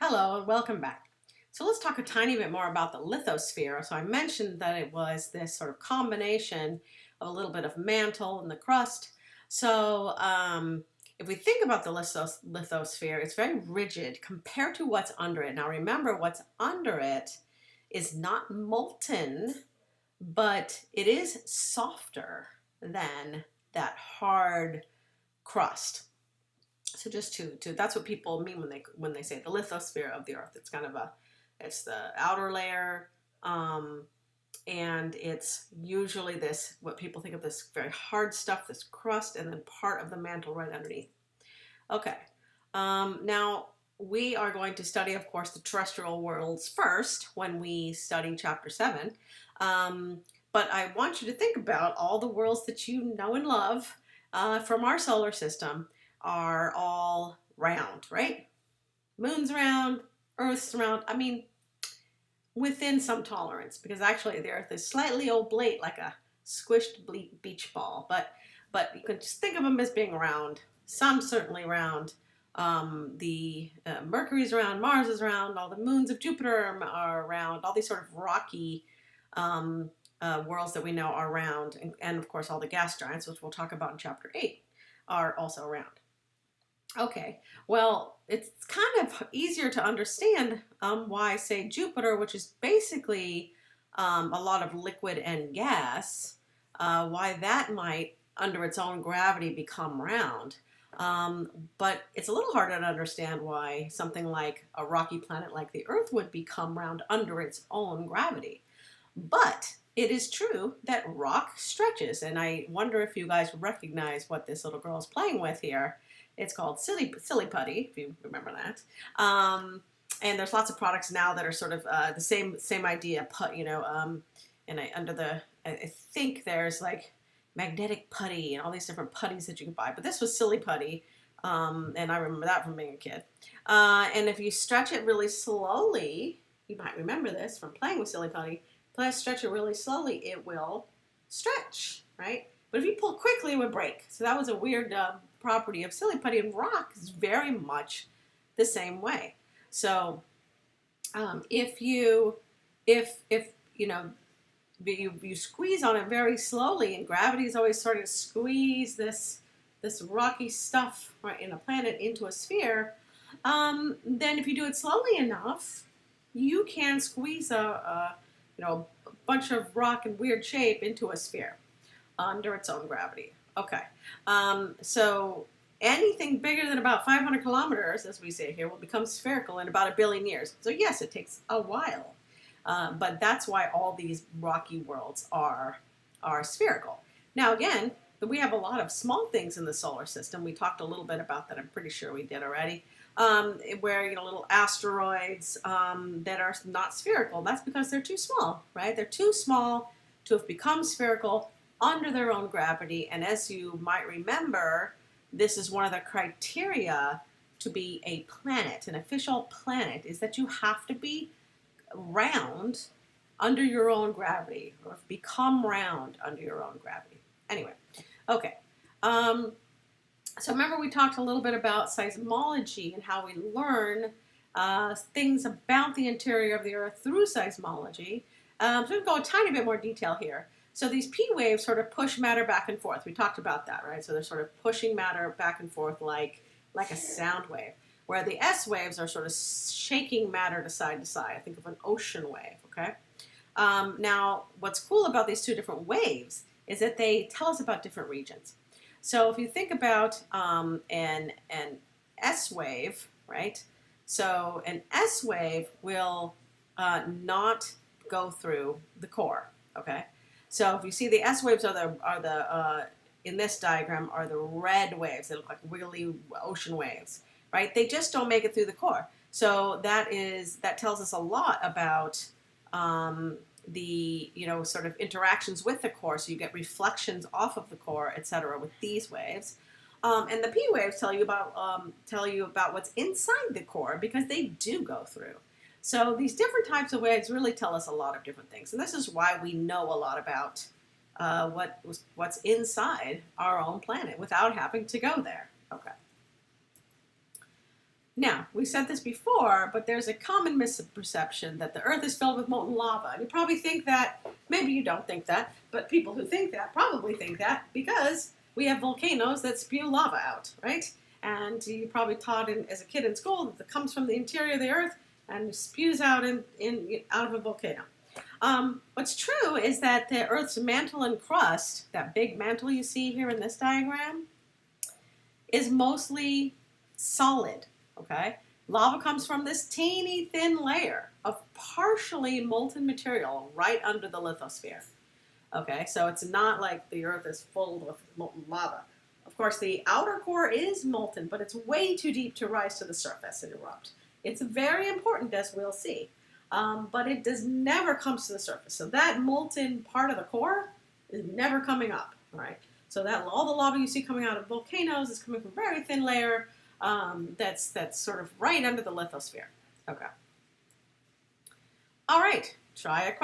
Hello and welcome back. So let's talk a tiny bit more about the lithosphere. So I mentioned that it was this sort of combination of a little bit of mantle and the crust. So if we think about the lithosphere, it's very rigid compared to what's under it. Now remember, what's under it is not molten, but it is softer than that hard crust. So just to that's what people mean when they say the lithosphere of the Earth. It's kind of it's the outer layer, and it's usually this what people think of this very hard stuff, this crust, and then part of the mantle right underneath. Okay, now we are going to study, of course, the terrestrial worlds first when we study Chapter 7. But I want you to think about all the worlds that you know and love from our solar system are all round, right? Moon's round, Earth's round. I mean, within some tolerance, because actually the Earth is slightly oblate, like a squished beach ball. But you can just think of them as being round. Sun's certainly round. The Mercury's round, Mars is round. All the moons of Jupiter are round. All these sort of rocky worlds that we know are round, and of course all the gas giants, which we'll talk about in Chapter 8, are also round. Okay, well, it's kind of easier to understand why, say, Jupiter, which is basically a lot of liquid and gas, why that might, under its own gravity, become round. But it's a little harder to understand why something like a rocky planet like the Earth would become round under its own gravity. But it is true that rock stretches, and I wonder if you guys recognize what this little girl is playing with here. It's called Silly Putty, if you remember that. And there's lots of products now that are sort of the same idea. And I think there's like magnetic putty and all these different putties that you can buy. But this was Silly Putty, and I remember that from being a kid. And if you stretch it really slowly, you might remember this from playing with Silly Putty. Stretch it really slowly, it will stretch, right? But if you pull quickly, it would break. So that was a weird property of Silly Putty, and rock is very much the same way. So if you squeeze on it very slowly, and gravity is always sort of squeeze this rocky stuff right in a planet into a sphere, then if you do it slowly enough, you can squeeze a bunch of rock in weird shape into a sphere under its own gravity. Okay, so anything bigger than about 500 kilometers, as we say here, will become spherical in about 1 billion years. So yes, it takes a while, but that's why all these rocky worlds are spherical. Now again, we have a lot of small things in the solar system. We talked a little bit about that. I'm pretty sure we did already. Where little asteroids that are not spherical. That's because they're too small, right? They're too small to have become spherical under their own gravity. And as you might remember, this is one of the criteria to be a planet, an official planet, is that you have to be round under your own gravity, or become round under your own gravity. Anyway, okay. So remember we talked a little bit about seismology and how we learn things about the interior of the Earth through seismology. So I'm going to go a tiny bit more detail here. So these P waves sort of push matter back and forth. We talked about that, right? So they're sort of pushing matter back and forth like a sound wave, where the S waves are sort of shaking matter to side. Think of an ocean wave, okay? Now, what's cool about these two different waves is that they tell us about different regions. So if you think about an S wave, right? So an S wave will not go through the core, okay? So if you see the S waves are the in this diagram are the red waves. They look like wiggly ocean waves, right? They just don't make it through the core. So that tells us a lot about the sort of interactions with the core. So you get reflections off of the core, etc., with these waves. And the P waves tell you about what's inside the core, because they do go through. So these different types of waves really tell us a lot of different things, and this is why we know a lot about what's inside our own planet without having to go there. Okay. Now, we said this before, but there's a common misperception that the Earth is filled with molten lava. And you probably think that, maybe you don't think that, but people who think that probably think that because we have volcanoes that spew lava out, right? And you probably taught as a kid in school that it comes from the interior of the Earth and spews out out of a volcano. What's true is that the Earth's mantle and crust, that big mantle you see here in this diagram, is mostly solid. Okay, lava comes from this teeny thin layer of partially molten material right under the lithosphere. Okay, so it's not like the Earth is full with molten lava. Of course, the outer core is molten, but it's way too deep to rise to the surface and erupt. It's very important, as we'll see, but it never comes to the surface. So that molten part of the core is never coming up. All right, so that all the lava you see coming out of volcanoes is coming from a very thin layer. That's sort of right under the lithosphere. Okay. All right, try a question.